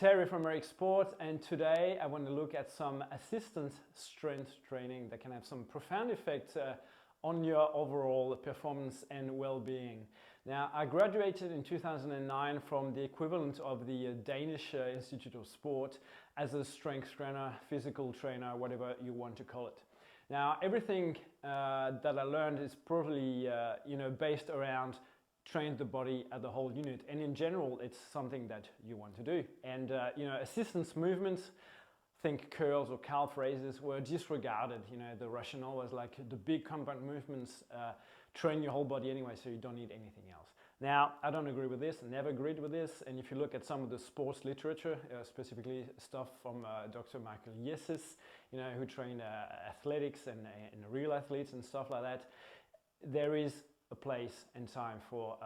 Terry from Eric Sport, and today I want to look at some assistance strength training that can have some profound effect on your overall performance and well-being. Now, I graduated in 2009 from the equivalent of the Danish Institute of Sport as a strength trainer, physical trainer, whatever you want to call it. Now, everything that I learned is probably based around train the body as the whole unit, and in general it's something that you want to do. And assistance movements, think curls or calf raises, were disregarded. The rationale was like the big compound movements train your whole body anyway, so you don't need anything else. Now, I don't agree with this, never agreed with this, and if you look at some of the sports literature, specifically stuff from Dr. Michael Yesis, who trained athletics and real athletes and stuff like that, there is a place and time for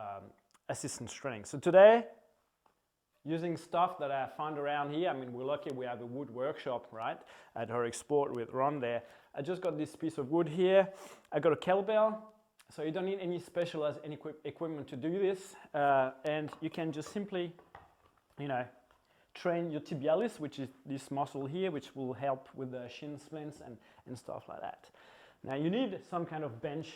assistance training. So today, using stuff that I found around here, we're lucky we have a wood workshop, right, at Eric Sport with Ron there. I just got this piece of wood here. I got a kettlebell, so you don't need any specialized equipment to do this, and you can just simply, train your tibialis, which is this muscle here, which will help with the shin splints and stuff like that. Now you need some kind of bench,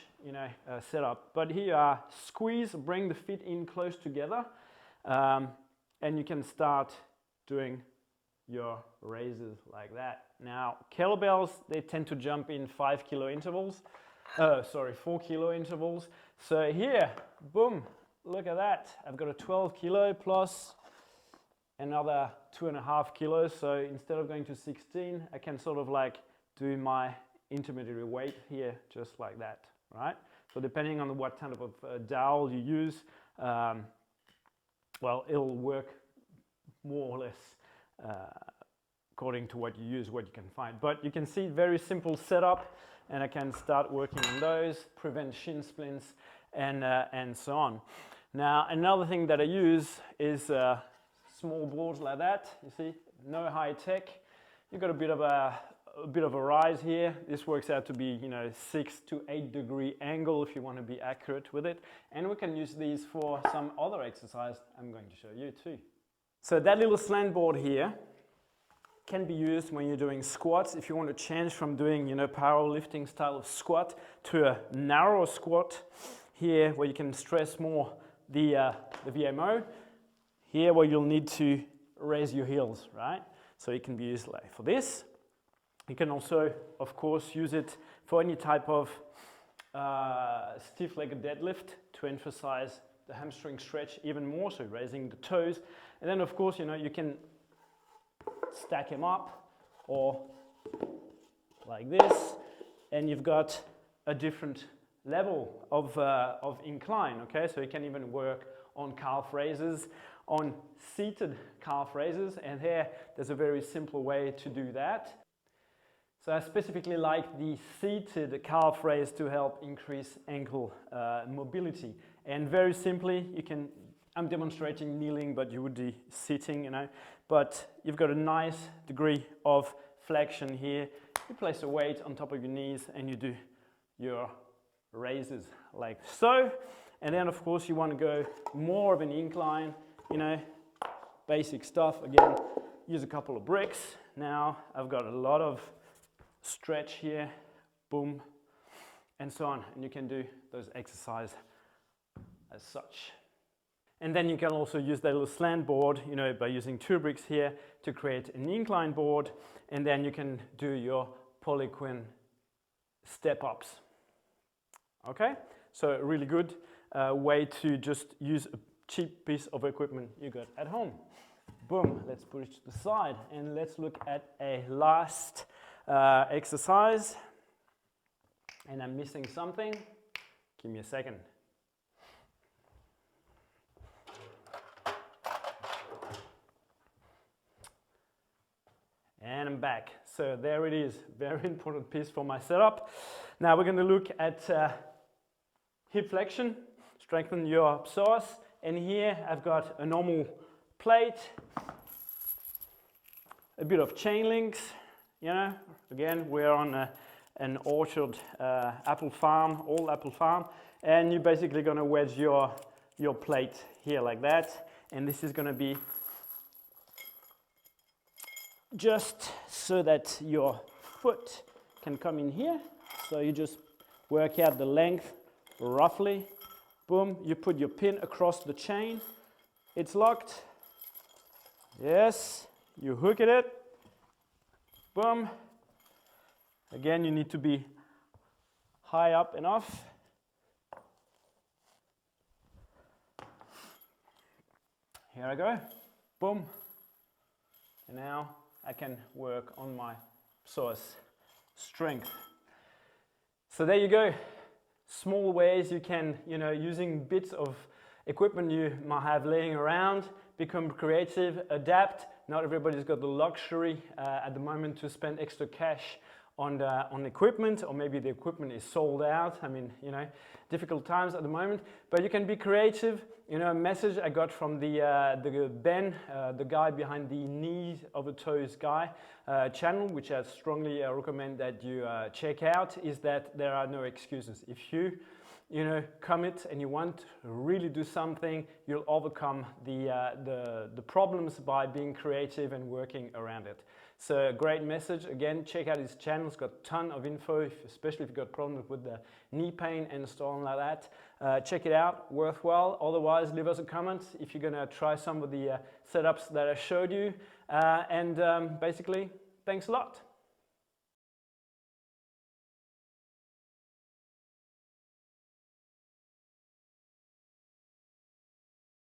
setup, but here are squeeze, bring the feet in close together, and you can start doing your raises like that. Now kettlebells, they tend to jump in 4 kilo intervals. So here, boom, look at that. I've got a 12 kilo plus another 2.5 kilos. So instead of going to 16, I can sort of like do my intermediary weight here, just like that, right? So depending on what kind of dowel you use, well, it'll work more or less according to what you use, what you can find. But you can see very simple setup, and I can start working on those, prevent shin splints, and so on. Now, another thing that I use is small boards like that. You see, no high tech. You've got a bit of a rise here. This works out to be 6 to 8 degree angle if you want to be accurate with it, and we can use these for some other exercise I'm going to show you too. So that little slant board here can be used when you're doing squats. If you want to change from doing powerlifting style of squat to a narrow squat here where you can stress more the VMO, here where you'll need to raise your heels, right? So it can be used like for this. You can also, of course, use it for any type of stiff-legged deadlift to emphasize the hamstring stretch even more, so raising the toes. And then, of course, you can stack them up or like this, and you've got a different level of incline, okay? So you can even work on calf raises, on seated calf raises, and there's a very simple way to do that. So I specifically like the seated calf raise to help increase ankle mobility. And very simply, I'm demonstrating kneeling, but you would be sitting, But you've got a nice degree of flexion here. You place a weight on top of your knees and you do your raises like so. And then, of course, you want to go more of an incline, basic stuff. Again, use a couple of bricks. Now I've got a lot of stretch here, boom, and so on. And you can do those exercises as such. And then you can also use that little slant board, by using 2 bricks here to create an incline board. And then you can do your Poliquin step-ups. Okay? So a really good way to just use a cheap piece of equipment you got at home. Boom, let's put it to the side and let's look at a last exercise. And I'm missing something. Give me a second. And I'm back. So there it is. Very important piece for my setup. Now we're going to look at hip flexion, strengthen your psoas. And here I've got a normal plate, a bit of chain links. Again, we're on an orchard, apple farm, old apple farm, and you're basically going to wedge your plate here like that, and this is going to be just so that your foot can come in here. So you just work out the length roughly. Boom, you put your pin across the chain. It's locked. Yes, you hook it. Boom. Again, you need to be high up enough. Here I go. Boom. And now I can work on my psoas strength. So there you go. Small ways you can, using bits of equipment you might have laying around, become creative, adapt. Not everybody's got the luxury at the moment to spend extra cash on equipment, or maybe the equipment is sold out. I mean, difficult times at the moment, but you can be creative. A message I got from the Ben, the guy behind the Knees Over Toes guy channel, which I strongly recommend that you check out, is that there are no excuses. If you commit and you want to really do something, you'll overcome the problems by being creative and working around it. So great message. Again, check out his channel. It's got a ton of info, especially if you've got problems with the knee pain and stuff like that. Check it out, worthwhile. Otherwise, leave us a comment if you're gonna try some of the setups that I showed you. Basically, thanks a lot.